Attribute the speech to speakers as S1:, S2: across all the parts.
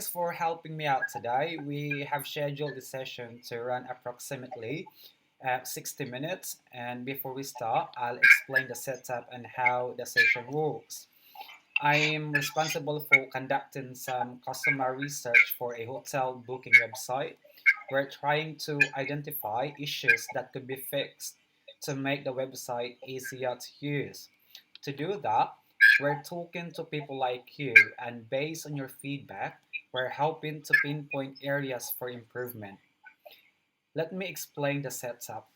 S1: thanks for helping me out today. We have scheduled the session to run approximately 60 minutes. And before we start, I'll explain the setup and how the session works. I am responsible for conducting some customer research for a hotel booking website. We're trying to identify issues that could be fixed to make the website easier to use. To do that, we're talking to people like you, and based on your feedback, we're helping to pinpoint areas for improvement. Let me explain the setup.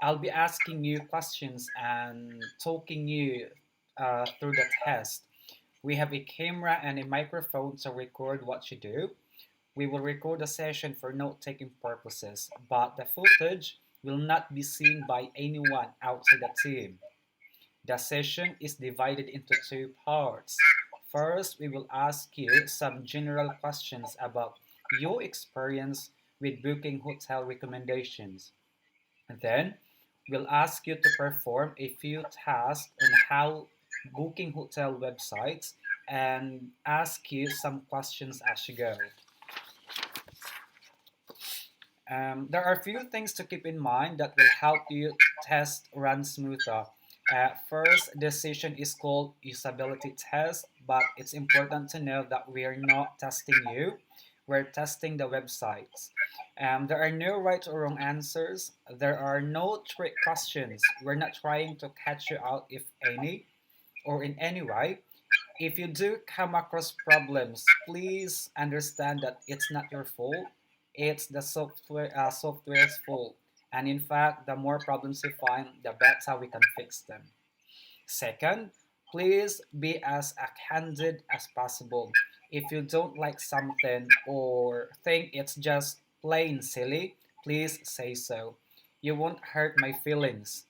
S1: I'll be asking you questions and talking you through the test. We have a camera and a microphone to record what you do. We will record the session for note taking purposes, but the footage will not be seen by anyone outside the team. The session is divided into two parts. First, we will ask you some general questions about your experience with booking hotel recommendations. Then, we'll ask you to perform a few tasks on how booking hotel websites and ask you some questions as you go. There are a few things to keep in mind that will help you test run smoother. First, this session is called usability test, but it's important to know that we are not testing you. We're testing the websites. There are no right or wrong answers. There are no trick questions. We're not trying to catch you out if any or in any way. If you do come across problems, please understand that it's not your fault. It's the software's fault. And in fact, the more problems you find, the better we can fix them. Second, please be as candid as possible. If you don't like something or think it's just plain silly, please say so. You won't hurt my feelings.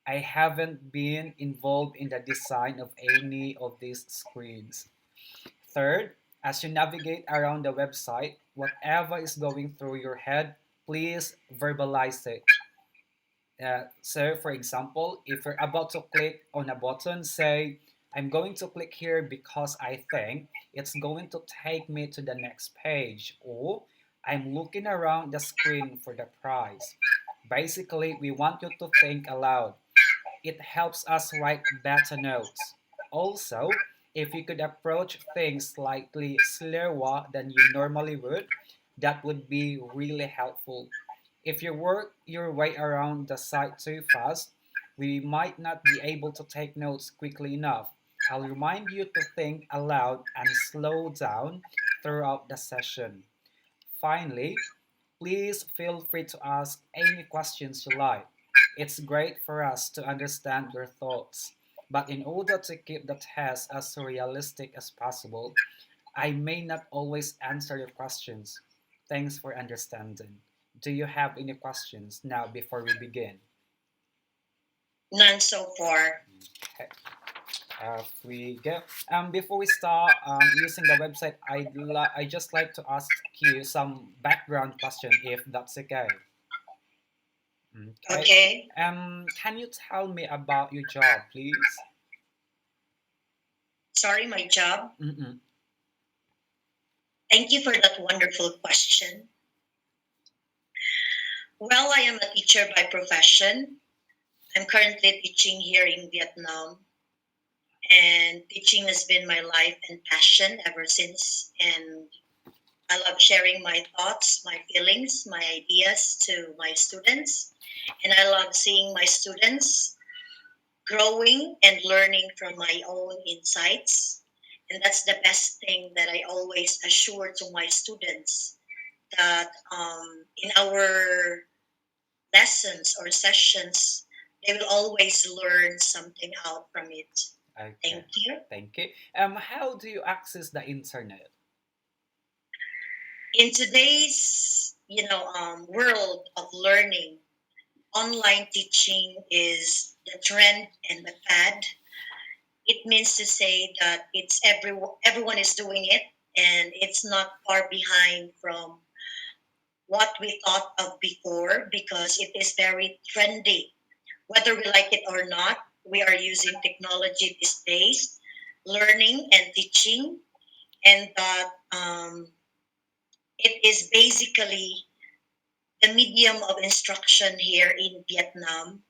S1: I haven't been involved in the design of any of these screens. Third, as you navigate around the website, whatever is going through your head, please verbalize it. So, for example, if you're about to click on a button, say, I'm going to click here because I think it's going to take me to the next page, or I'm looking around the screen for the price. Basically, we want you to think aloud. It helps us write better notes. Also, if you could approach things slightly slower than you normally would, that would be really helpful. If you work your way around the site too fast, we might not be able to take notes quickly enough. I'll remind you to think aloud and slow down throughout the session. Finally, please feel free to ask any questions you like. It's great for us to understand your thoughts. But in order to keep the test as realistic as possible, I may not always answer your questions. Thanks for understanding. Do you have any questions now before we begin?
S2: None so far.
S1: Okay, we go. Before we start using the website, I just like to ask you some background question if that's okay. Okay.
S2: Okay.
S1: Can you tell me about your job, please?
S2: Sorry, my job.
S1: Mm-mm.
S2: Thank you for that wonderful question. Well, I am a teacher by profession. I'm currently teaching here in Vietnam, and teaching has been my life and passion ever since. And I love sharing my thoughts, my feelings, my ideas to my students. And I love seeing my students growing and learning from my own insights. And that's the best thing that I always assure to my students that in our lessons or sessions, they will always learn something out from it.
S1: Okay.
S2: Thank you.
S1: Thank you. How do you access the internet?
S2: In today's world of learning, online teaching is the trend and the fad. It means to say that everyone is doing it, and it's not far behind from what we thought of before because it is very trendy. Whether we like it or not, we are using technology these days, learning and teaching. and that it is basically the medium of instruction here in Vietnam,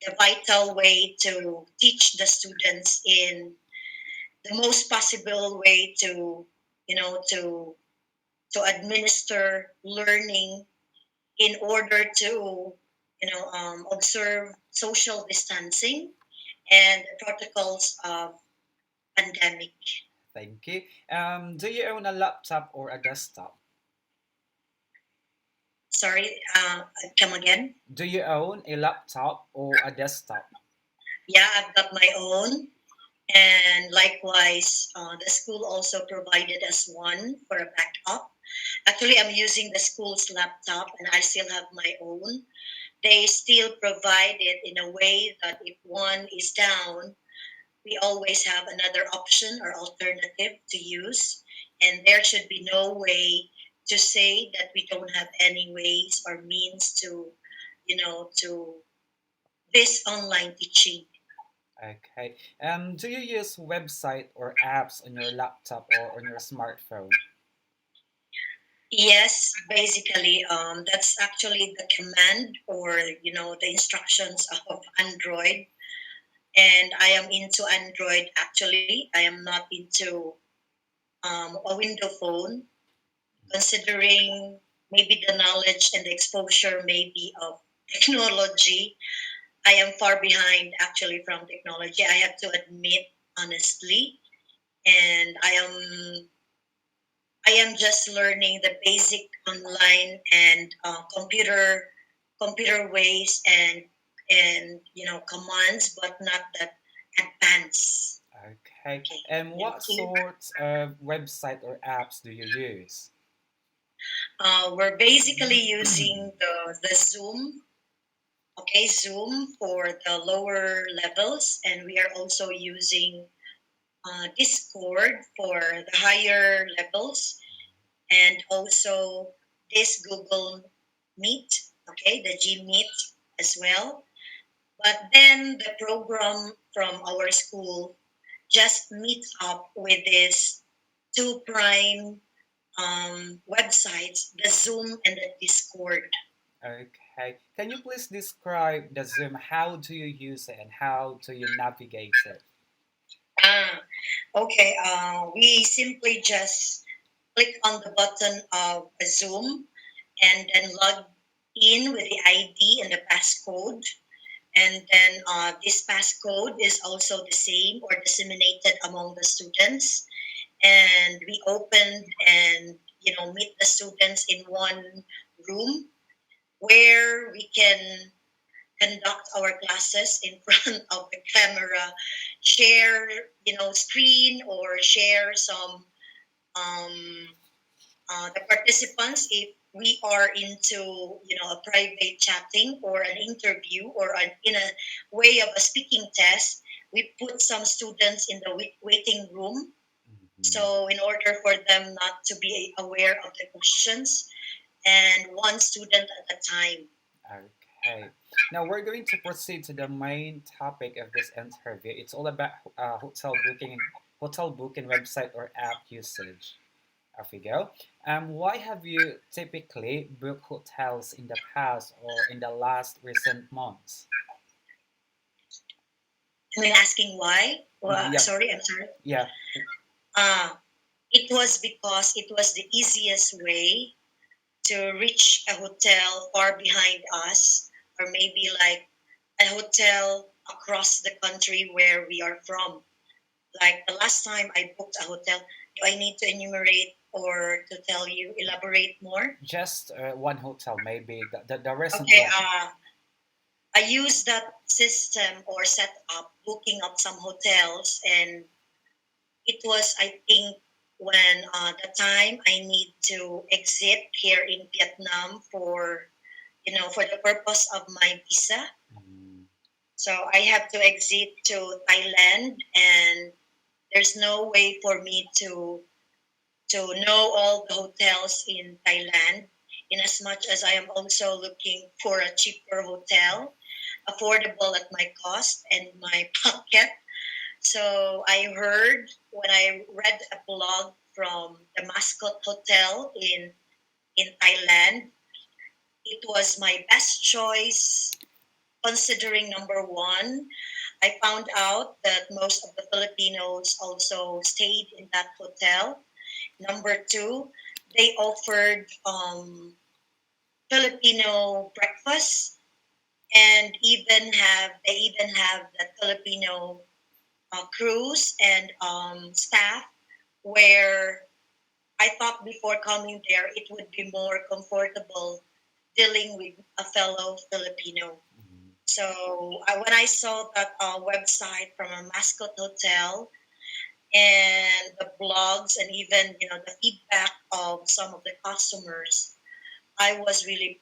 S2: the vital way to teach the students in the most possible way to, to administer learning in order to, observe social distancing and the protocols of pandemic.
S1: Thank you. Do you own a laptop or a desktop?
S2: Sorry, come again.
S1: Do you own a laptop or a desktop?
S2: Yeah, I've got my own. And likewise, the school also provided us one for a backup. Actually, I'm using the school's laptop and I still have my own. They still provide it in a way that if one is down, we always have another option or alternative to use. And there should be no way to say that we don't have any ways or means to, to this online teaching.
S1: Okay. Do you use website or apps on your laptop or on your smartphone?
S2: Yes, basically, that's actually the command or the instructions of Android. And I am into Android. Actually, I am not into a window phone, considering maybe the knowledge and the exposure maybe of technology. I am far behind actually from technology. I have to admit honestly, and I am just learning the basic online and computer ways and commands, but not that advanced.
S1: Okay.
S2: Okay,
S1: And
S2: thank
S1: what
S2: you.
S1: sorts of website or apps do you use?
S2: We're basically using the Zoom. Okay, Zoom for the lower levels, and we are also using Discord for the higher levels, and also this Google Meet, okay, the G Meet as well. But then the program from our school just meets up with these two prime websites, the Zoom and the Discord.
S1: Okay. Can you please describe the Zoom? How do you use it and how do you navigate it?
S2: Ah, okay. We simply just click on the button of a Zoom and then log in with the ID and the passcode. And then this passcode is also the same or disseminated among the students. And we opened and meet the students in one room where we can conduct our classes in front of the camera, share screen or share some um, the participants if we are into a private chatting or an interview or in a way of a speaking test. We put some students in the waiting room,
S1: Mhm.
S2: so in order for them not to be aware of the questions, and one student at a time.
S1: Okay. Now we're going to proceed to the main topic of this interview. It's all about hotel booking website or app usage. Off we go. Why have you typically booked hotels in the past or in the last recent months?
S2: I mean, asking why? Well,
S1: Yep.
S2: sorry, I'm sorry.
S1: Yeah.
S2: Uh, it was because it was the easiest way to reach a hotel far behind us, or maybe like a hotel across the country where we are from. Like the last time I booked a hotel, do I need to enumerate or to tell you, elaborate more?
S1: Just one hotel, maybe the recent
S2: Okay,
S1: one.
S2: I used that system or set up booking up some hotels, and it was, I think, when the time I need to exit here in Vietnam for for the purpose of my visa.
S1: Mm,
S2: So I have to exit to Thailand, and there's no way for me to know all the hotels in Thailand. In as much as I am also looking for a cheaper hotel, affordable at my cost and my pocket. So I heard when I read a blog from the Mascot Hotel in Thailand. It was my best choice considering number one, I found out that most of the Filipinos also stayed in that hotel. Number two, they offered Filipino breakfast and they even have the Filipino crews and staff where I thought before coming there it would be more comfortable dealing with a fellow Filipino. So when I saw that website from a mascot hotel and the blogs and even the feedback of some of the customers, I was really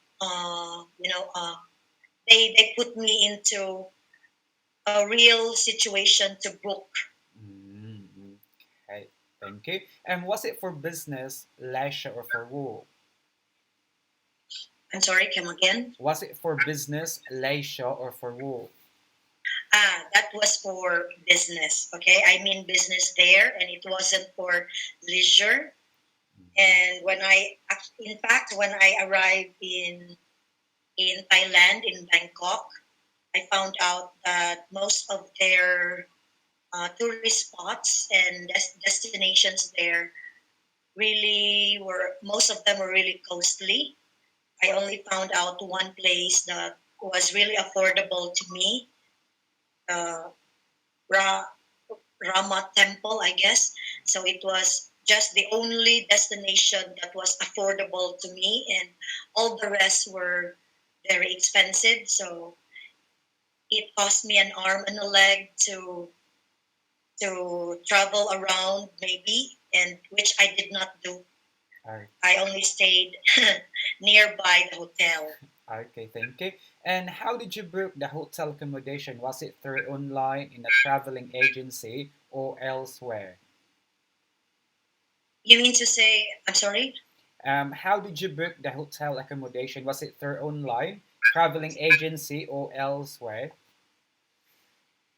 S2: they put me into a real situation to book.
S1: Mm, okay, thank you. And was it for business, leisure, or for work?
S2: I'm sorry, come again.
S1: Was it for business, leisure, or for work?
S2: That was for business. Okay, I mean business there, and it wasn't for leisure. And in fact, when I arrived in Thailand, in Bangkok, I found out that most of their tourist spots and destinations there most of them were really costly. I only found out one place that was really affordable to me, uh, Ra, Rama Temple, I guess. So it was just the only destination that was affordable to me, and all the rest were very expensive. So it cost me an arm and a leg to travel around maybe, and which I did not do.
S1: Alright,
S2: I only stayed nearby the hotel.
S1: okay, thank you. And how did you book the hotel accommodation? Was it through online, in a traveling agency, or elsewhere?
S2: You mean to say, I'm sorry?
S1: How did you book the hotel accommodation? Was it through online, traveling agency, or elsewhere?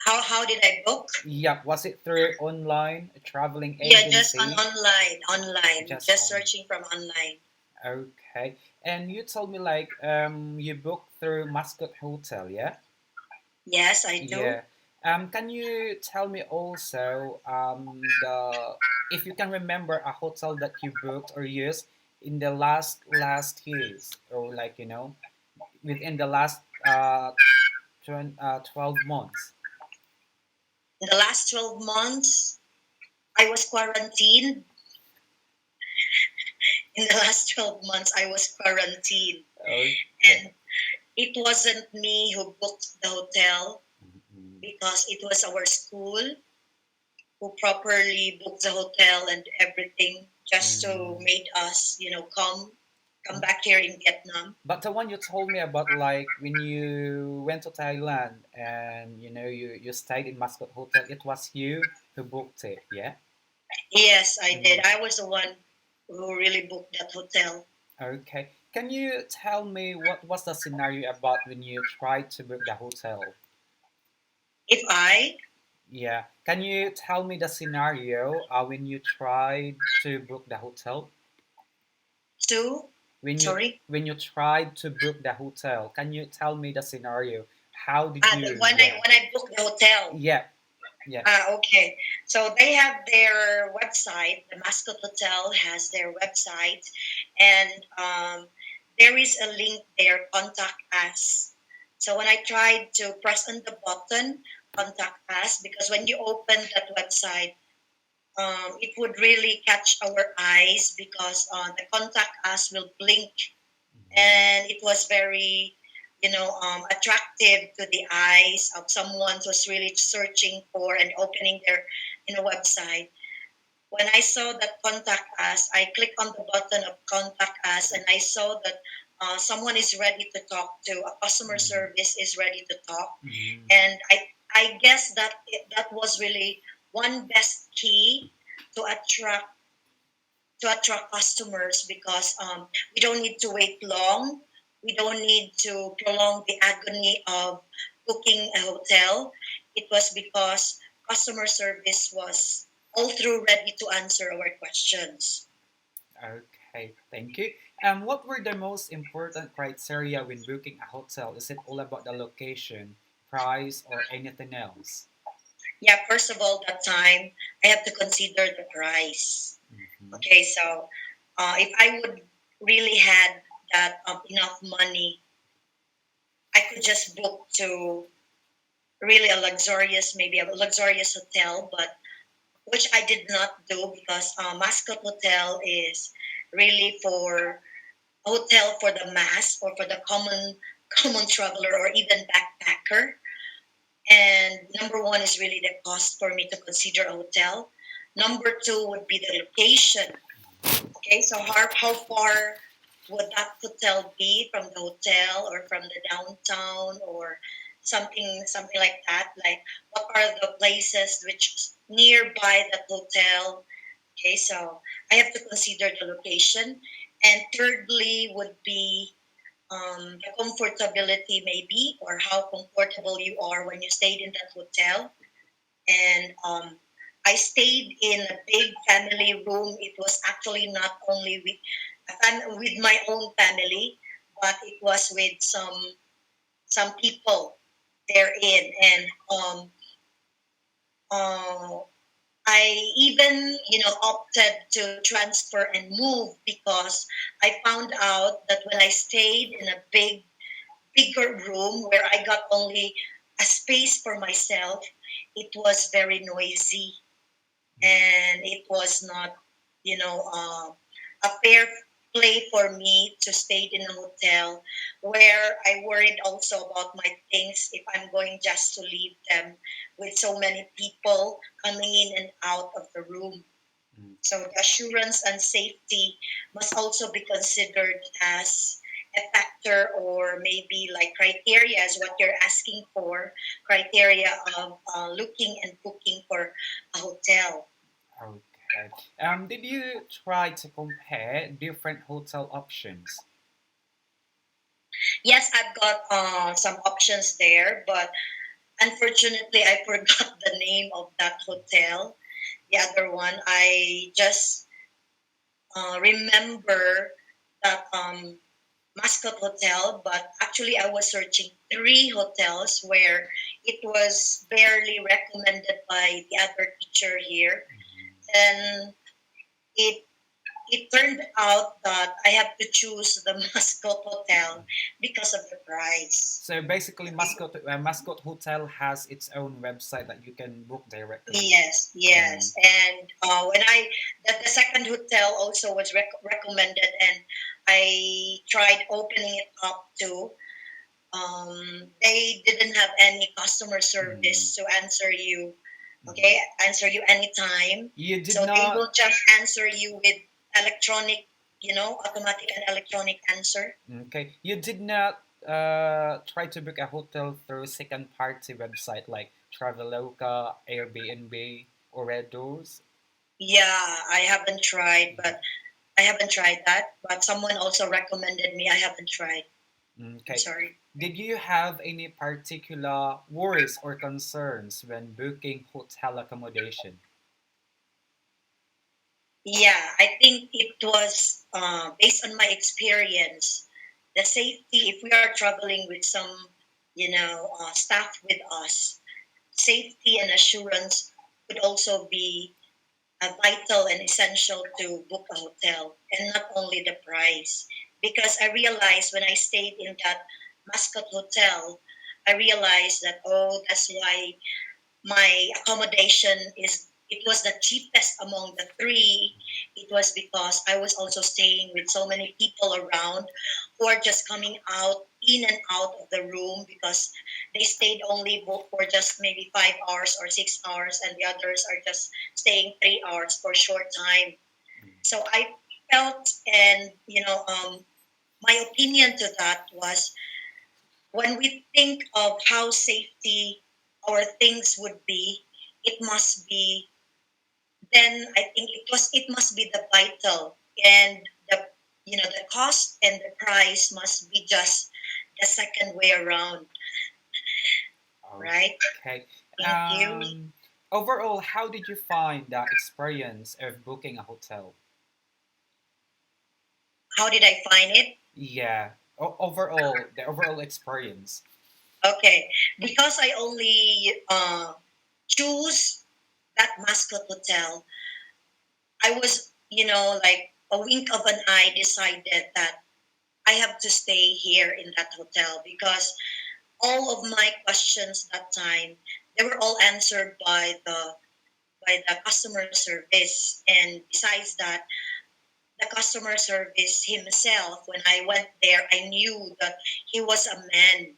S2: How did I book?
S1: Yep. Was it through online, a traveling
S2: Yeah, just on
S1: agency?
S2: online,
S1: Just
S2: just
S1: on.
S2: searching from online.
S1: Okay. And you told me like you booked through Mascot Hotel, yeah?
S2: Yes, I do.
S1: Yeah. Can you tell me also the if you can remember a hotel that you booked or used in the last years, or like within the last 12 months?
S2: In the last 12 months, I was quarantined. In the last 12 months, I was quarantined.
S1: Okay.
S2: And it wasn't me who booked the hotel
S1: Mhm.
S2: because it was our school who properly booked the hotel and everything just to
S1: Mm.
S2: make us, come back here in Vietnam.
S1: But the one you told me about, like when you went to Thailand and you stayed in Mascot Hotel, it was you who booked it, yeah?
S2: Yes, I did.
S1: Mm.
S2: I was the one who really booked that hotel.
S1: Okay. Can you tell me what was the scenario about when you tried to book the hotel?
S2: If I
S1: Yeah. Can you tell me the scenario when you tried to book the hotel?
S2: too,
S1: When you
S2: sorry,
S1: tried to book the hotel, can you tell me the scenario? How did you? Yeah.
S2: when I booked the hotel.
S1: Yeah. Yeah.
S2: Okay. So they have their website. The Mascot Hotel has their website, and there is a link there. Contact us. So when I tried to press on the button, contact us, because when you open that website, it would really catch our eyes because the contact us will blink, and it was very attractive to the eyes of someone who's really searching for and opening their website. When I saw that contact us, I clicked on the button of contact us, and I saw that someone is ready to talk to, a customer
S1: Mhm.
S2: service is ready to talk.
S1: Mhm.
S2: And I guess that was really one best key to attract customers because we don't need to wait long. We don't need to prolong the agony of booking a hotel. It was because customer service was. all through ready to answer our questions.
S1: Okay, thank you. What were the most important criteria when booking a hotel? Is it all about the location, price, or anything else?
S2: Yeah, first of all, that time I have to consider the price.
S1: Mm-hmm.
S2: Okay, so if I would really had that enough money, I could just book to really a luxurious, maybe a luxurious hotel, but which I did not do because Mascot Hotel is really for a hotel for the mass or for the common traveler or even backpacker. And number one is really the cost for me to consider a hotel. Number two would be the location. Okay, so how far would that hotel be from the hotel or from the downtown or something like that? Like what are the places which nearby that hotel? Okay, so I have to consider the location. And thirdly would be the comfortability maybe or how comfortable you are when you stayed in that hotel. And I stayed in a big family room. It was actually not only with with my own family, but it was with some people therein. And uh, I even opted to transfer and move because I found out that when I stayed in a bigger room where I got only a space for myself, it was very noisy and it was not, a fair play for me to stay in a hotel where I worried also about my things if I'm going just to leave them with so many people coming in and out of the room.
S1: Mm-hmm.
S2: So the assurance and safety must also be considered as a factor or maybe like criteria as what you're asking for, criteria of looking and booking for a hotel.
S1: Okay. Did you try to compare different hotel options?
S2: Yes, I've got some options there, but unfortunately, I forgot the name of that hotel. The other one, I just remember that Mascot Hotel, but actually, I was searching three hotels where it was barely recommended by the other teacher here. And it it turned out that I have to choose the Mascot Hotel because of the price.
S1: So basically, Mascot Hotel has its own website that you can book directly.
S2: Yes,
S1: Um,
S2: yes. And when the second hotel also was recommended, and I tried opening it up too. They didn't have any customer
S1: mm.
S2: service to answer you. Okay,
S1: Mm.
S2: answer you anytime.
S1: You did
S2: So they
S1: not.
S2: will just answer you with electronic, automatic and electronic answer.
S1: Okay, you did not try to book a hotel through second party website like Traveloka, Airbnb, or Redos.
S2: Yeah, I haven't tried, but I haven't tried that. But someone also recommended me. I haven't tried. I'm
S1: Okay.
S2: sorry.
S1: Did you have any particular worries or concerns when booking hotel accommodation?
S2: Yeah, I think it was based on my experience. The safety, if we are traveling with some, staff with us, safety and assurance would also be vital and essential to book a hotel, and not only the price. Because I realized when I stayed in that Mascot Hotel, I realized that, oh, that's why my accommodation is it was the cheapest among the three. It was because I was also staying with so many people around who are just coming out in and out of the room because they stayed only for just maybe 5 hours or 6 hours, and the others are just staying 3 hours for a short time. So I felt, and my opinion to that was, when we think of how safety our things would be, it must be, then I think it must be the vital, and the cost and the price must be just the second way around, right?
S1: Okay.
S2: Thank you.
S1: Um, Overall, how did you find the experience of booking a hotel?
S2: How did I find it?
S1: Yeah, overall, the overall experience.
S2: Okay, because I only choose that mascot hotel, I was, like a wink of an eye decided that I have to stay here in that hotel because all of my questions that time, they were all answered by the customer service. And besides that, the customer service himself, when I went there, I knew that he was a man.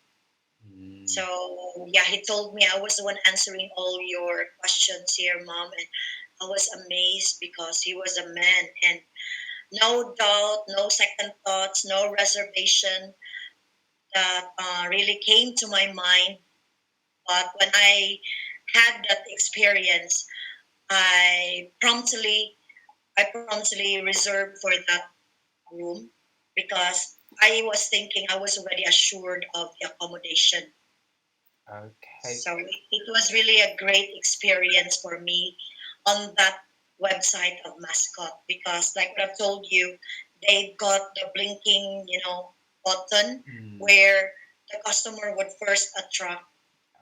S1: Mm,
S2: So yeah, he told me I was the one answering all your questions here, mom, and I was amazed because he was a man, and no doubt, no second thoughts, no reservation that really came to my mind. But when I had that experience, I promptly I promptly reserved for that room because I was thinking I was already assured of the accommodation.
S1: okay.
S2: So it was really a great experience for me on that website of Mascot because, like what I've told you, they've got the blinking, button
S1: Mm,
S2: where the customer would first attract.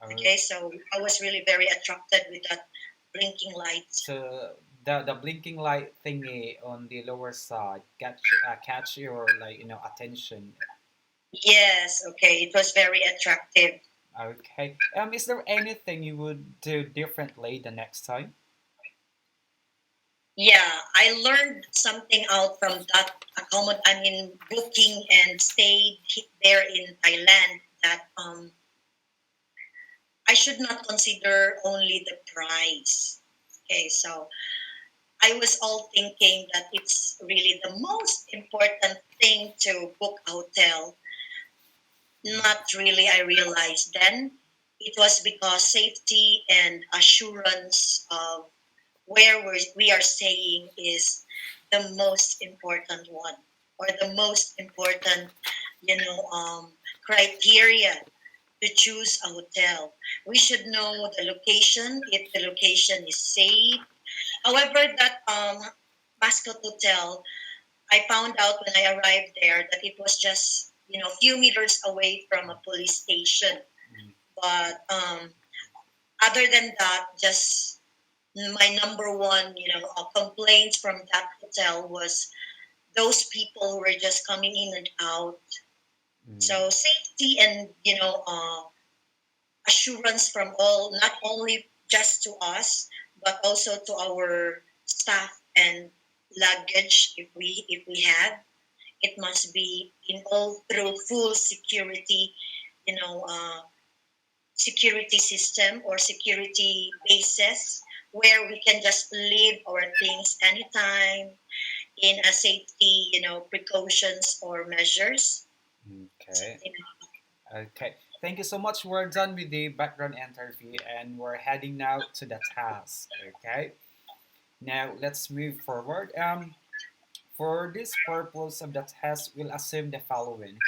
S1: oh,
S2: Okay, so I was really very attracted with that blinking lights.
S1: so the blinking light thingy on the lower side catch your attention.
S2: Yes, okay, it was very attractive.
S1: Okay. Is there anything you would do differently the next time?
S2: Yeah, I learned something out from that booking and stayed there in Thailand that I should not consider only the price. Okay, so I was all thinking that it's really the most important thing to book a hotel. Not really, I realized then. It was because safety and assurance of where we are staying is the most important one or the most important, criteria to choose a hotel. We should know the location, if the location is safe. However, that Mascot Hotel, I found out when I arrived there that it was just, a few meters away from a police station.
S1: Mm,
S2: But other than that, just my number one, complaints from that hotel was those people who were just coming in and out.
S1: mm,
S2: So safety and assurance from all, not only just to us, but also to our staff and luggage if we have. It must be in all through full security, you know, uh, security system or security basis where we can just leave our things anytime in a safety, precautions or measures.
S1: okay.
S2: Something.
S1: Okay. Thank you so much. We're done with the background interview and we're heading now to the task. Okay. Now let's move forward. For this purpose of the test, we'll assume the following.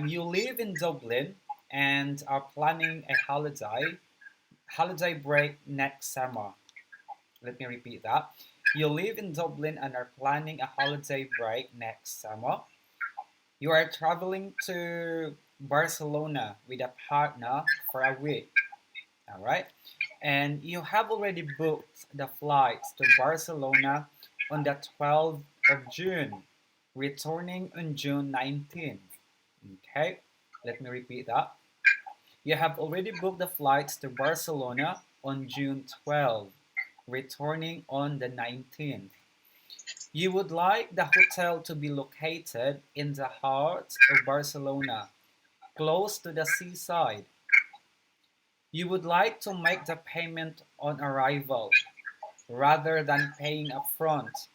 S1: You live in Dublin and are planning a holiday break next summer. Let me repeat that. You live in Dublin and are planning a holiday break next summer. You are traveling to Barcelona with a partner for a week. All right. And you have already booked the flights to Barcelona on the 12th of June, returning on June 19th. Okay. Let me repeat that. You have already booked the flights to Barcelona on June 12th, returning on the 19th. You would like the hotel to be located in the heart of Barcelona, close to the seaside. You would like to make the payment on arrival rather than paying upfront,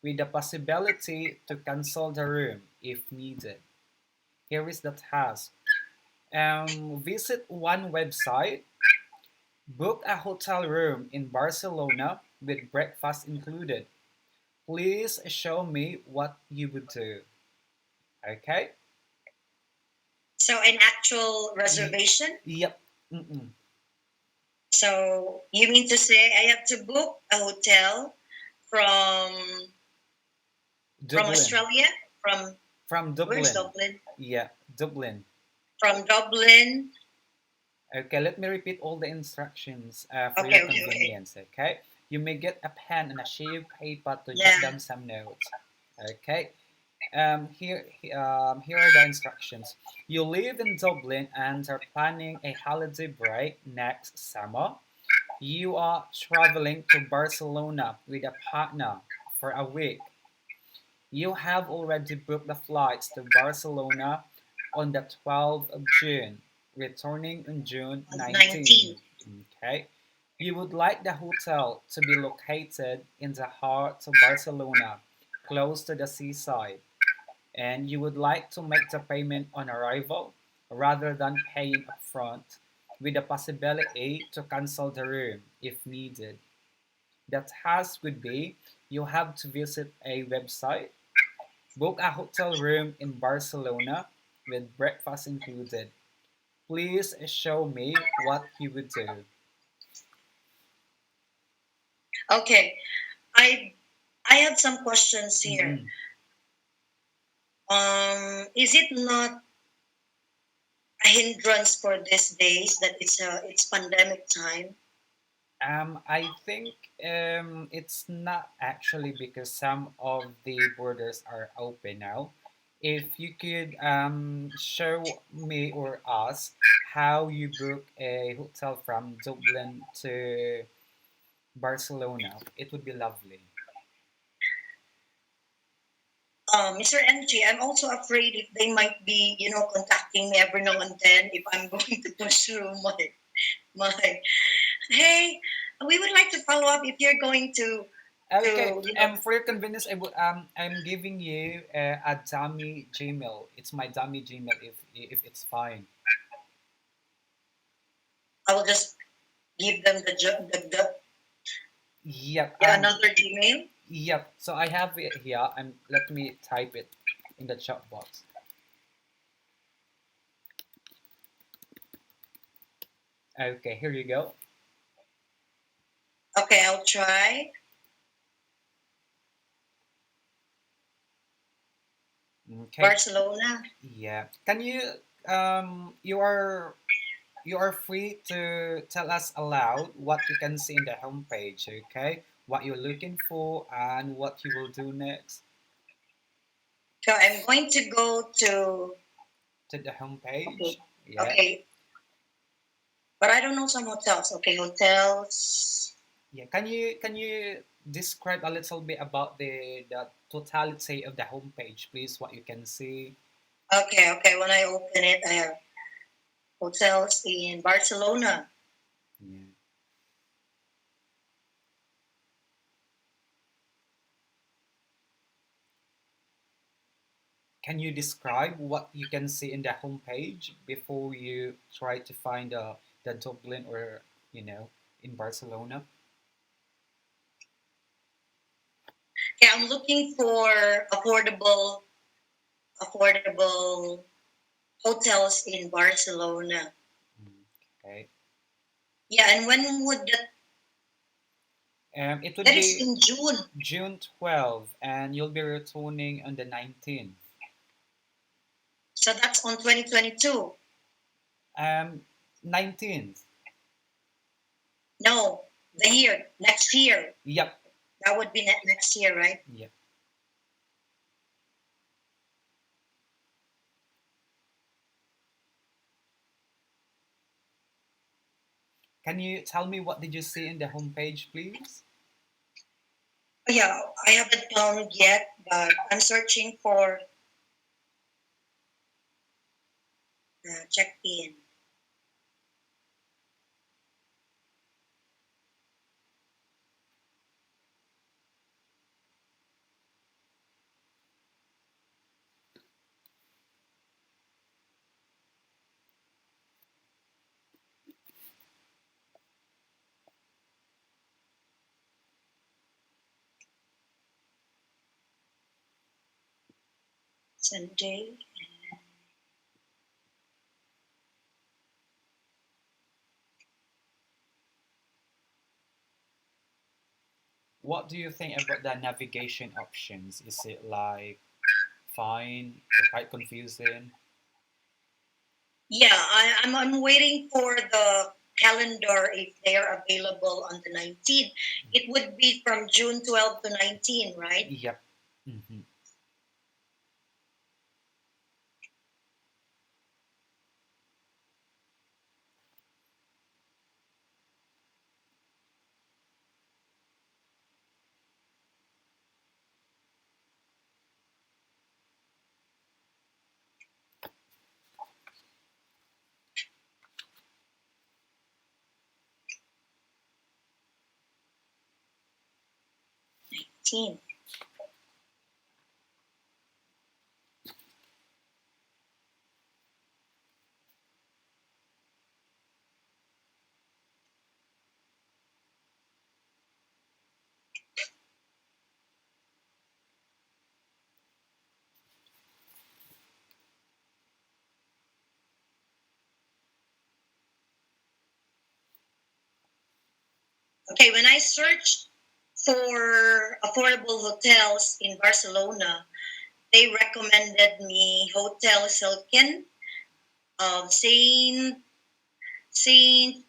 S1: with the possibility to cancel the room if needed. Here is the task. Visit one website, book a hotel room in Barcelona with breakfast included. Please show me what you would do. Okay?
S2: So an actual
S1: Y-
S2: reservation.
S1: yep. Mm-mm.
S2: So you mean to say I have to book a hotel from from
S1: Dublin.
S2: Australia? From
S1: From
S2: where's
S1: Dublin.
S2: Dublin?
S1: Yeah, Dublin.
S2: From Dublin.
S1: Okay, let me repeat all the instructions for your
S2: Okay, okay, okay.
S1: convenience. Okay, you may get a pen and a sheet of paper to
S2: Yeah.
S1: jot down some notes. Okay, here are the instructions. You live in Dublin and are planning a holiday break next summer. You are traveling to Barcelona with a partner for a week. You have already booked the flights to Barcelona on the 12th of June, returning on June
S2: On
S1: 19.
S2: 19.
S1: Okay. You would like the hotel to be located in the heart of Barcelona, close to the seaside, and you would like to make the payment on arrival rather than paying upfront, with the possibility to cancel the room if needed. The task would be you have to visit a website, book a hotel room in Barcelona with breakfast included. Please show me what you would do.
S2: Okay. I I have some questions here.
S1: Mm-mm.
S2: Is it not a hindrance for these days that it's pandemic time?
S1: I think it's not actually because some of the borders are open now. If you could show me or us how you book a hotel from Dublin to Barcelona, it would be lovely.
S2: Mr. NG, I'm also afraid if they might be, contacting me every now and then if I'm going to pursue my. Hey, we would like to follow up if you're going
S1: Okay.
S2: to
S1: For your convenience, I'm giving you a dummy Gmail. It's my dummy Gmail if it's fine.
S2: I will just give them the
S1: Yep.
S2: yeah, another Gmail.
S1: Yep. So I have it here, and let me type it in the chat box. Okay. Here you go.
S2: Okay, I'll try.
S1: Okay.
S2: Barcelona.
S1: Yeah. Can you you are free to tell us aloud what you can see in the homepage. Okay. What you're looking for and what you will do next
S2: So I'm going to go to.
S1: to the homepage.
S2: Okay,
S1: Yeah.
S2: okay, but I don't know some hotels. Okay, hotels.
S1: Yeah, can you describe a little bit about the totality of the homepage, please? What you can see.
S2: Okay, okay. When I open it, I have hotels in Barcelona.
S1: Yeah. Can you describe what you can see in the homepage before you try to find the Dublin or you know in Barcelona?
S2: Yeah, I'm looking for affordable hotels in Barcelona.
S1: Mm, okay.
S2: Yeah, and when would that?
S1: It would
S2: That is
S1: be
S2: in June.
S1: June 12th, and you'll be returning on the 19th.
S2: So that's on 2022.
S1: Um, 19th.
S2: No, the year next year.
S1: Yep.
S2: That would be next year, right?
S1: Yep. Can you tell me what did you see in the homepage, please?
S2: Yeah, I haven't found yet, but I'm searching for check in. Sunday.
S1: what do you think about the navigation options? Is it like fine or quite confusing?
S2: Yeah, I'm waiting for the calendar if they are available on the 19th. It would be from June 12 to 19, right?
S1: Yep. Hmm.
S2: 19. Okay, when I searched for affordable hotels in Barcelona, they recommended me Hotel Silken of Saint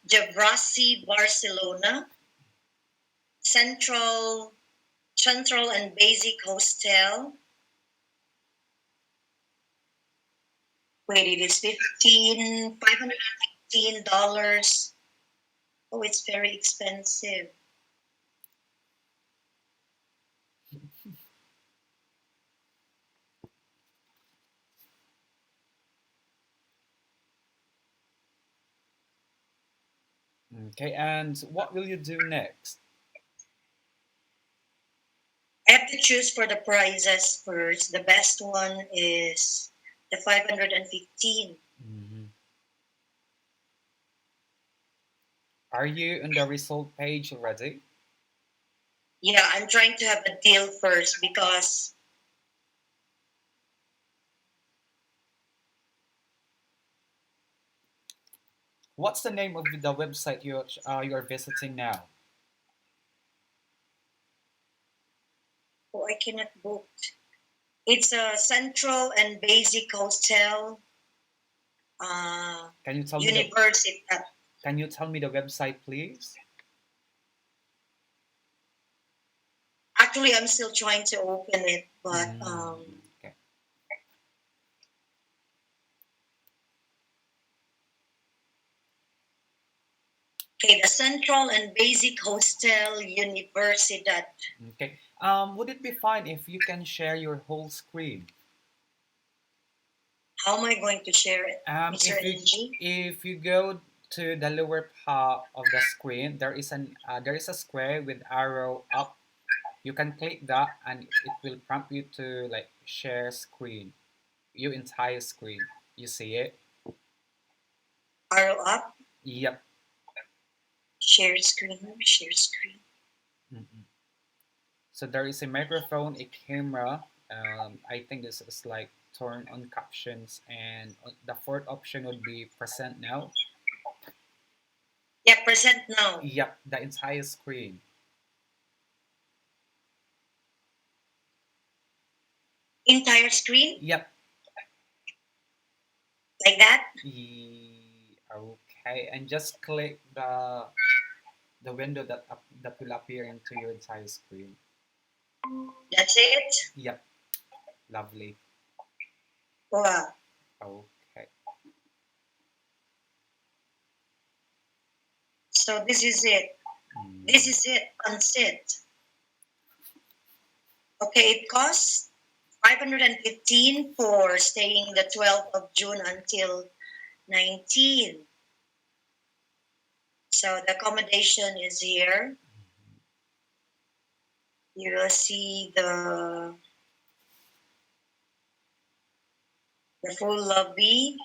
S2: Gervasi, Barcelona, Central and Basic Hostel. Wait, it is $515. Oh, it's very expensive.
S1: Okay, and what will you do next?
S2: I have to choose for the prices first. The best one is the 515.
S1: Hmm. Are you on the result page already?
S2: Yeah, I'm trying to have a deal first because
S1: What's the name of the website you're visiting now?
S2: oh, I cannot book. It's a Central and Basic Hostel, uh,
S1: Can you tell me the
S2: University.
S1: Can you tell me the website, please?
S2: Actually, I'm still trying to open it, but
S1: Okay.
S2: okay, the Central and Basic Hostel Universidad.
S1: Okay. Would it be fine if you can share your whole screen?
S2: How am I going to share it, Mr.
S1: If you
S2: NG?
S1: go to the lower part of the screen, there is a square with arrow up. You can click that, and it will prompt you to like share screen, your entire screen. You see it?
S2: Arrow up,
S1: Yep.
S2: share screen, share screen.
S1: Mhm. So there is a microphone, a camera. I think this is like turn on captions, and the fourth option would be present now.
S2: Yeah, present now.
S1: Yep, the entire screen.
S2: Entire screen,
S1: Yep.
S2: like that.
S1: Okay, and just click the window that will appear into your entire screen.
S2: That's it.
S1: Yep, lovely.
S2: Wow.
S1: Okay.
S2: So this is it. This
S1: Mm,
S2: is it. That's it. Okay, it costs 515 for staying the 12th of June until 19. So the accommodation is here. You will see the full lobby.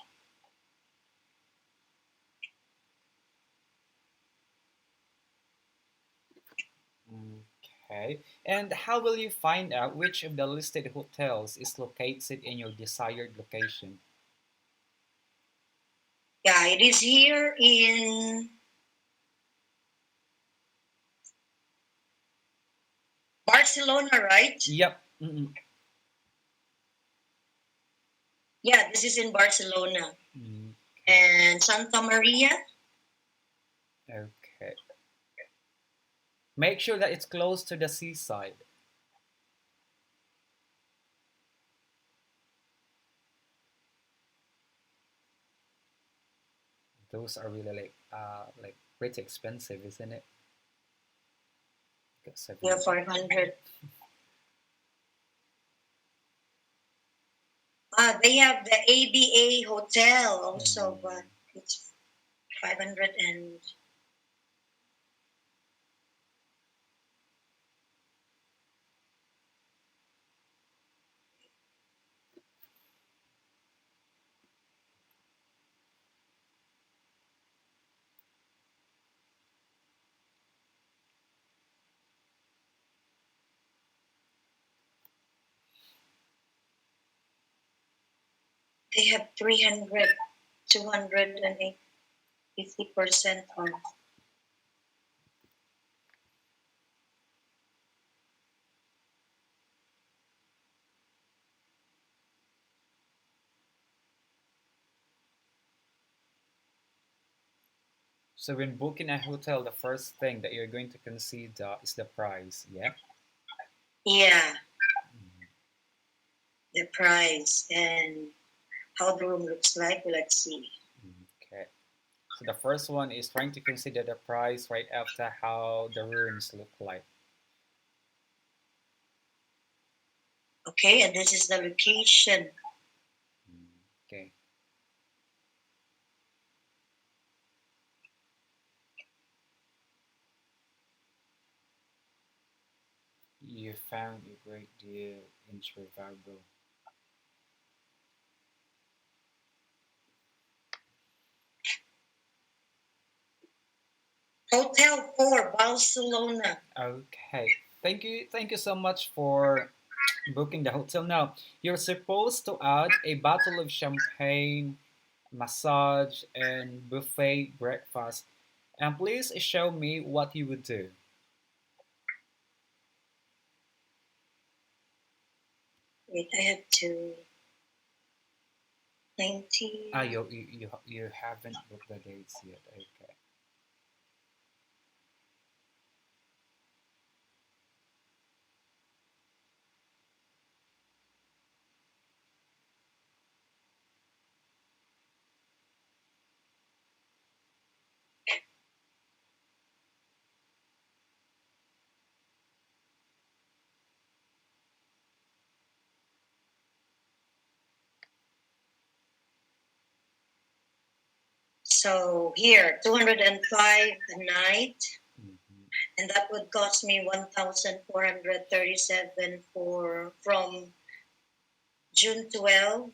S1: okay. And how will you find out which of the listed hotels is located in your desired location?
S2: Yeah, it is here in Barcelona, right?
S1: Yep. Mm-mm.
S2: Yeah, this is in Barcelona.
S1: Mm, okay.
S2: And Santa Maria,
S1: Okay. Make sure that it's close to the seaside. Those are really like pretty expensive, isn't it? Got
S2: yeah,
S1: 70.
S2: 500. They have the ABA hotel also, but
S1: Mm.
S2: it's 500 and they have 300, 250% off.
S1: So when booking a hotel, the first thing that you're going to consider is the price. Yeah.
S2: Yeah,
S1: Mm.
S2: the price and how the room looks like. Let's see.
S1: Okay. So the first one is trying to consider the price right after how the rooms look like.
S2: Okay, and this is the location.
S1: Okay. You found a great deal in Trivago.
S2: Hotel 4, Barcelona.
S1: Okay. Thank you. Thank you so much for booking the hotel. Now, you're supposed to add a bottle of champagne, massage, and buffet breakfast. And please show me what you would do.
S2: Wait, I have to 90.
S1: Ah, you haven't booked the dates yet. Okay.
S2: So here, 205 a night,
S1: Mhm.
S2: and that would cost me 1,437 for from June 12.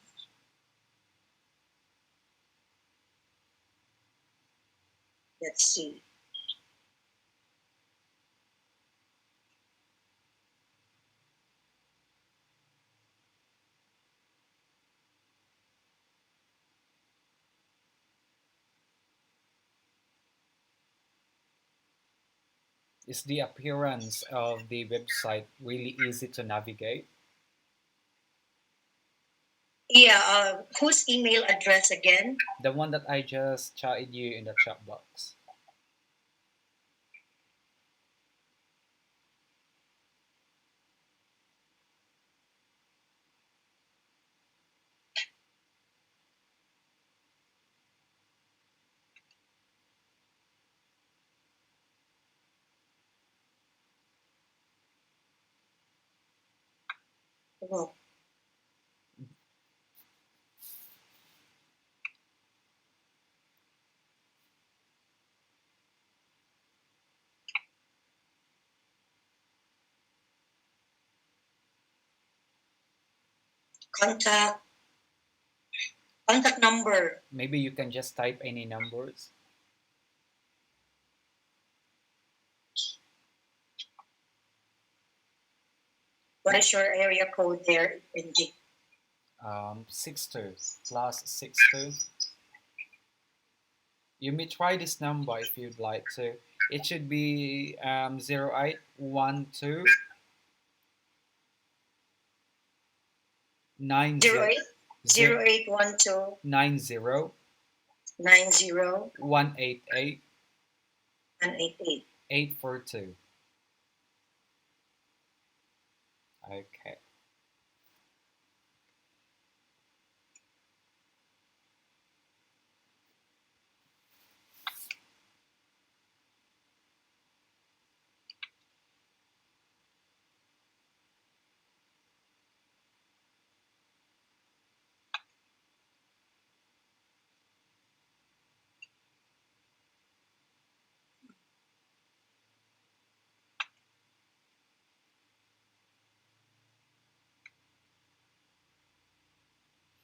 S2: Let's see.
S1: Is the appearance of the website really easy to navigate?
S2: Yeah, whose email address again?
S1: The one that I just chatted you in the chat box.
S2: Well, contact contact number.
S1: Maybe you can just type any numbers.
S2: What is your area code there, NG?
S1: 62 plus 62. You may try this number if you'd like to. It should be 0812 nine
S2: Zero
S1: zero
S2: eight
S1: zero
S2: 0812
S1: nine zero
S2: 90
S1: one eight eight
S2: 188.
S1: 842. Okay.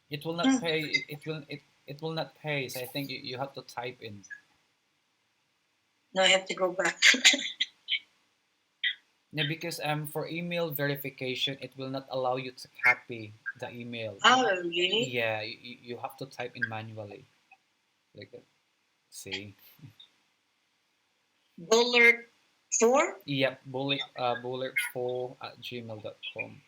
S1: It will not
S2: Hmm.
S1: pay. It will not pay. So I think you have to type in.
S2: Now I have to go back.
S1: Yeah, because for email verification, it will not allow you to copy the email.
S2: Oh, really?
S1: Yeah, you have to type in manually. Like that. See.
S2: Bullard 4?
S1: Yep, bullet4 at gmail.com.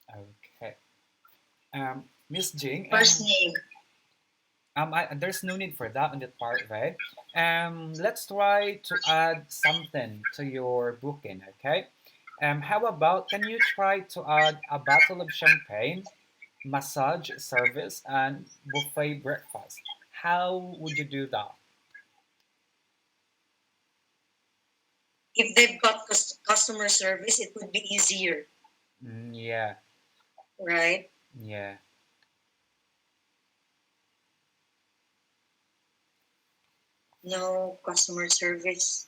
S1: Okay. Miss Jing,
S2: First name.
S1: there's no need for that on that part, right? Let's try to add something to your booking, okay? How about can you try to add a bottle of champagne, massage service, and buffet breakfast? How would you do that?
S2: If they've got customer service, it would be easier,
S1: Yeah,
S2: right?
S1: yeah.
S2: No customer service.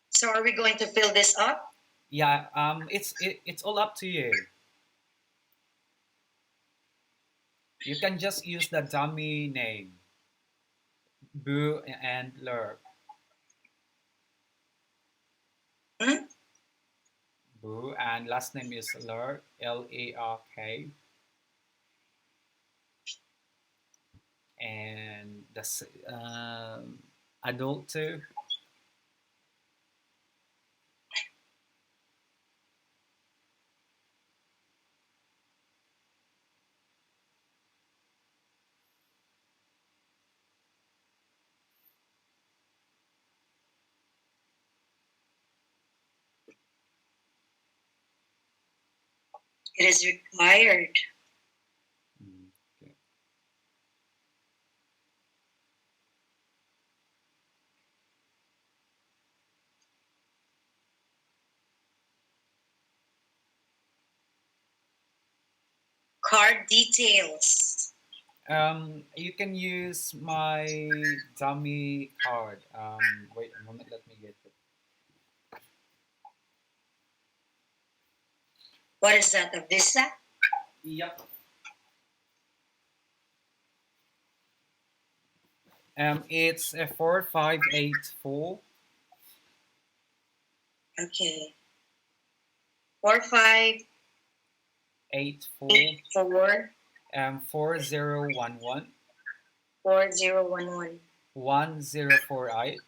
S2: So are we going to fill this up?
S1: Yeah, it's all up to you. You can just use the dummy name, Boo and Lurk.
S2: Hmm?
S1: Boo and last name is Lurk, Lark, and adult too.
S2: It is required.
S1: Mm, okay.
S2: Card details.
S1: You can use my dummy card. Wait a moment, let me get it.
S2: What is that? A visa?
S1: Yep. It's a 4584
S2: Okay. 4584
S1: 84 4011
S2: 4011
S1: 1048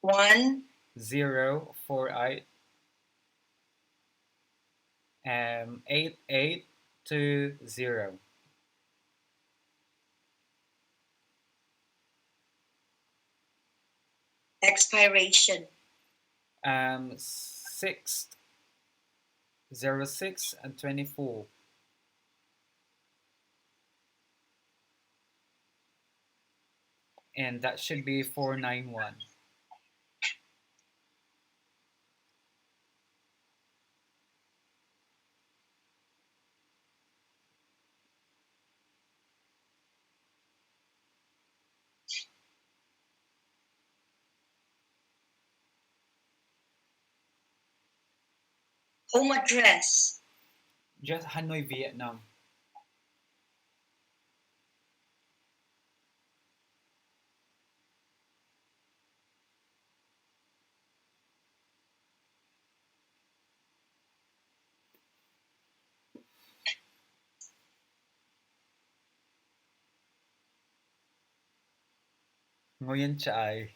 S2: 1
S1: 048 8820.
S2: expiration.
S1: 606 and 24, and that should be 491.
S2: Home address.
S1: Just Hanoi, Vietnam. Nguyen Chai.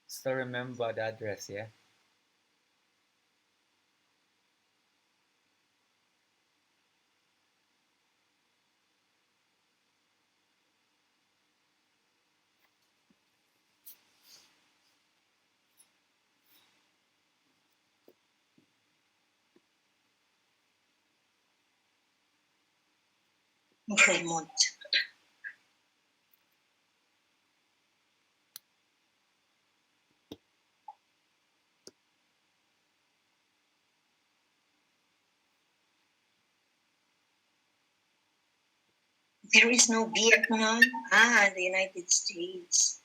S1: Still remember the address, yeah?
S2: Vermont. There is no Vietnam. Ah, the United States.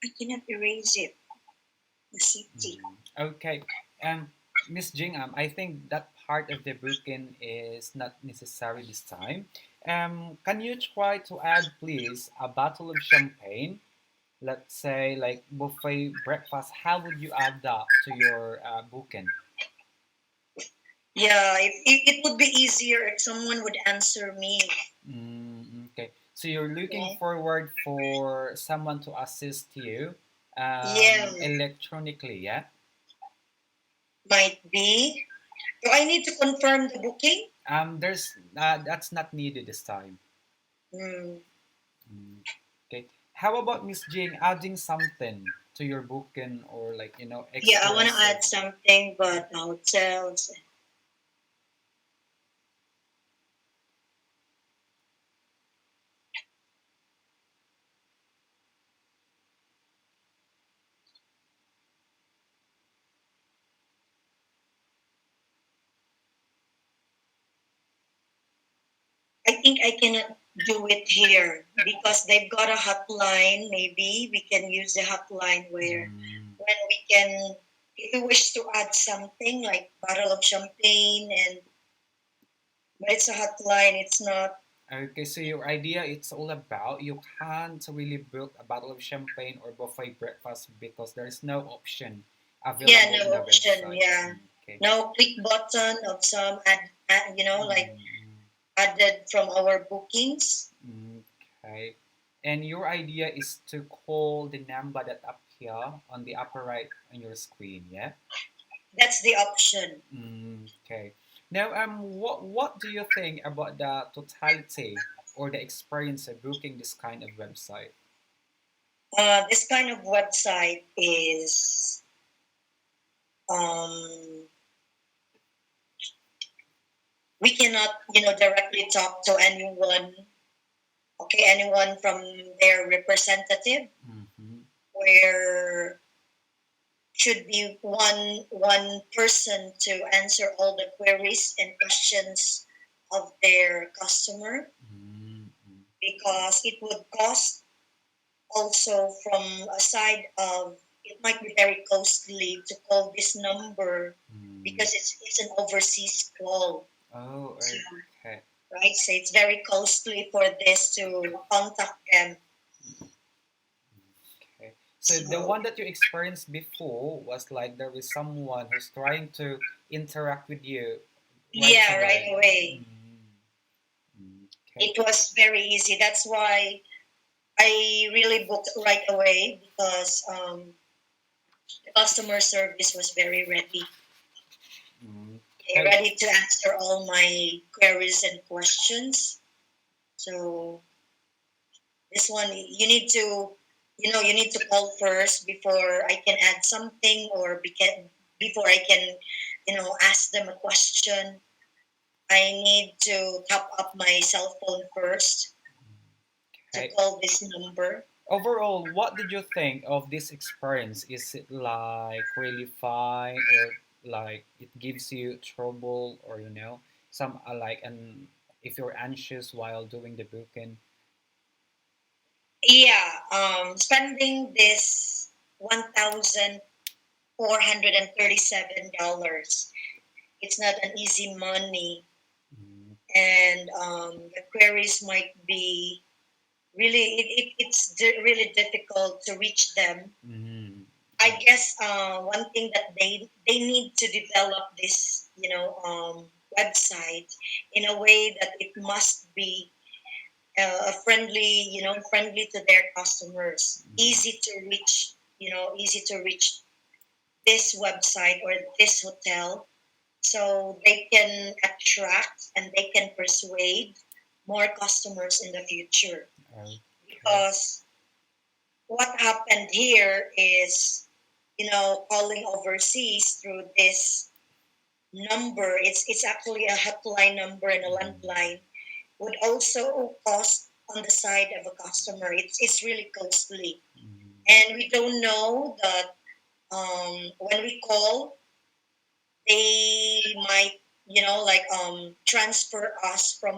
S2: I cannot erase it. The city.
S1: Mm, okay. Miss Jing, I think that part of the booking is not necessary this time. Can you try to add, please, a bottle of champagne? Let's say like buffet breakfast. How would you add that to your booking?
S2: Yeah, it would be easier if someone would answer me.
S1: Okay. So you're looking
S2: Okay.
S1: forward for someone to assist you
S2: Yeah,
S1: electronically, yeah?
S2: might be. Do I need to confirm the booking?
S1: There's that's not needed this time.
S2: Hmm.
S1: Mm, okay. How about Miss Jing adding something to your booking or like
S2: Yeah, I
S1: extra
S2: want to add
S1: service?
S2: something, but hotels. I think I cannot do it here because they've got a hotline. Maybe we can use the hotline where
S1: Mm,
S2: when we can, if we wish to add something like bottle of champagne and but it's a hotline. It's not.
S1: okay, so your idea it's all about you can't really book a bottle of champagne or buffet breakfast because there's no option
S2: Yeah,
S1: available in
S2: no
S1: the
S2: option.
S1: website.
S2: Yeah,
S1: Okay.
S2: no click button of some like
S1: Mm,
S2: added from our bookings.
S1: okay. And your idea is to call the number that appear on the upper right on your screen, yeah?
S2: That's the option.
S1: Okay. Now, what do you think about the totality or the experience of booking this kind of website?
S2: This kind of website is um, we cannot directly talk to anyone. Okay, anyone from their representative,
S1: Mm-hmm.
S2: where should be one person to answer all the queries and questions of their customer
S1: Mm-hmm.
S2: because it would cost also from a side of it might be very costly to call this number
S1: Mm.
S2: because it's an overseas call.
S1: Oh,
S2: So,
S1: okay.
S2: right, so it's very costly for this to contact them.
S1: Okay. So the
S2: So
S1: one that you experienced before was like there was someone who's trying to interact with you right
S2: yeah, right
S1: away.
S2: away.
S1: Mm, okay.
S2: It was very easy. That's why I really booked right away because the customer service was very ready. Okay,
S1: Okay.
S2: ready to answer all my queries and questions. So this one, you need to call first before I can add something or before I can, ask them a question. I need to top up my cell phone first to
S1: Okay.
S2: call this number.
S1: Overall, what did you think of this experience? Is it like really fine or like it gives you trouble or some like an if you're anxious while doing the booking.
S2: Yeah, spending this $1,437. It's not an easy money,
S1: Mm,
S2: and the queries might be really really difficult to reach them.
S1: mm,
S2: I guess one thing that they need to develop this website in a way that it must be friendly, friendly to their customers,
S1: mm,
S2: easy to reach this website or this hotel, so they can attract and they can persuade more customers in the future.
S1: okay.
S2: Because what happened here is, calling overseas through this number, it's actually a hotline number and a
S1: Mm,
S2: landline, would also cost on the side of a customer. It's really costly.
S1: mm,
S2: And we don't know that when we call, they might, transfer us from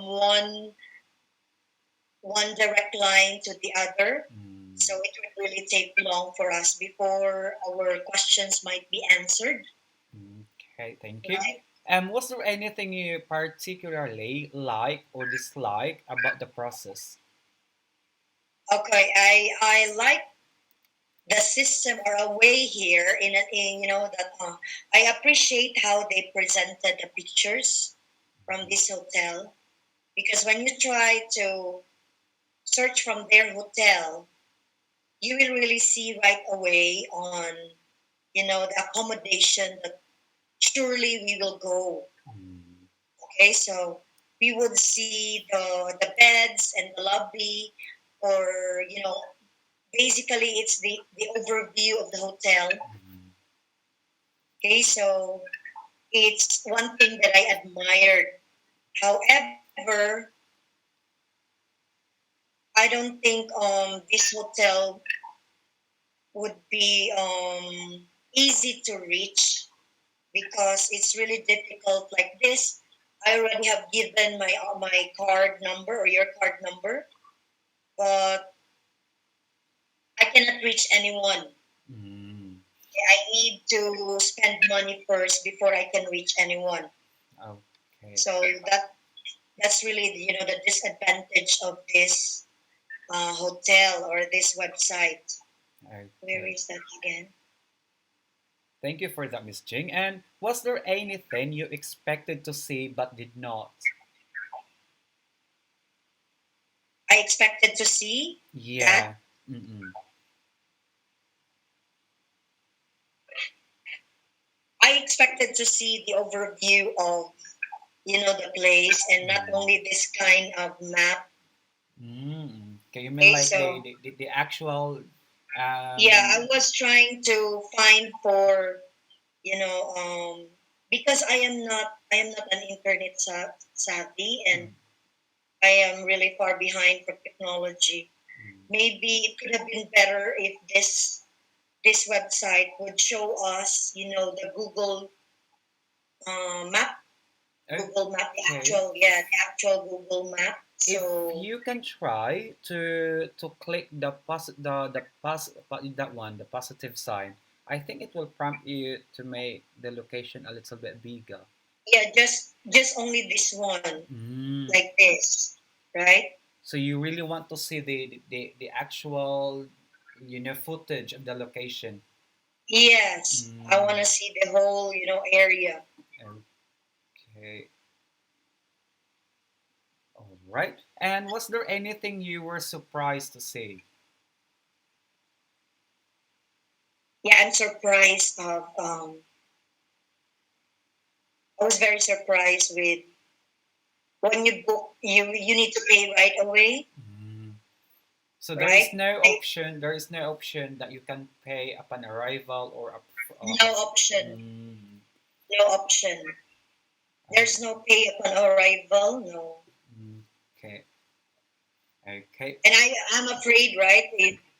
S2: one direct line to the other. So
S1: mm.
S2: it would really take long for us before our questions might be answered,
S1: Okay, thank you.
S2: right?
S1: Was there anything you particularly like or dislike about the process?
S2: Okay, I like the system or a way here in that I appreciate how they presented the pictures from this hotel, because when you try to search from their hotel, you will really see right away on the accommodation that surely we will go.
S1: Mm,
S2: Okay, so we would see the beds and the lobby, or basically it's the overview of the hotel.
S1: mm,
S2: Okay, so it's one thing that I admired. However, I don't think this hotel would be easy to reach, because it's really difficult like this. I already have given my card number or your card number, but I cannot reach anyone.
S1: mm.
S2: I need to spend money first before I can reach anyone.
S1: Okay,
S2: So that's really the disadvantage of this hotel or this website. Where
S1: okay.
S2: is that again?
S1: Thank you for that, Miss Jing. And was there anything you expected to see but did not?
S2: I expected to see that.
S1: Yeah. Mm-mm.
S2: I expected to see the overview of the place, and not
S1: Mm.
S2: only this kind of map.
S1: Mm. Okay, you mean
S2: Okay,
S1: like
S2: so
S1: the actual
S2: yeah,
S1: um
S2: I was trying to find for because I am not an internet savvy, and
S1: mm,
S2: I am really far behind for technology.
S1: mm.
S2: Maybe it could have been better if this website would show us, the map, Google Map, the
S1: Okay.
S2: actual, yeah, the actual Google Map.
S1: If
S2: So
S1: you can try to click that one, the positive sign, I think it will prompt you to make the location a little bit bigger.
S2: yeah, just only this one,
S1: Mm.
S2: like this, right?
S1: So you really want to see the actual footage of the location.
S2: Yes, I want to
S1: Mm.
S2: see the whole, area.
S1: Okay. All right. And was there anything you were surprised to see?
S2: Yeah, I'm surprised of. I was very surprised with when you book, you need to pay right away,
S1: Mm. So there is
S2: right?
S1: no option. There is no option that you can pay upon arrival or
S2: No option,
S1: mm,
S2: no option.
S1: oh,
S2: There's no pay upon arrival, no.
S1: mm, okay, okay.
S2: And I'm afraid, right?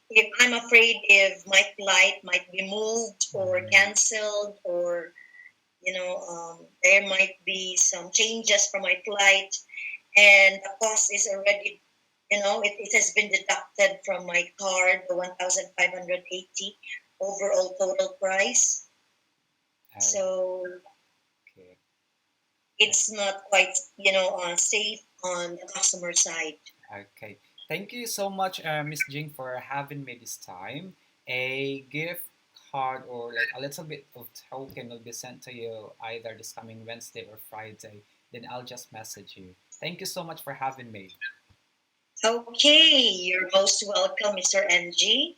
S2: If I'm afraid if my flight might be moved or
S1: Mm,
S2: canceled, or there might be some changes for my flight, and the cost is already, it has been deducted from my card, the 1,580 overall total price. So
S1: Okay.
S2: it's not quite, safe on the customer side.
S1: Okay. Thank you so much, Miss Jing, for having me this time. A gift card or like a little bit of token will be sent to you either this coming Wednesday or Friday. Then I'll just message you. Thank you so much for having me.
S2: Okay, you're most welcome, Mr. NG.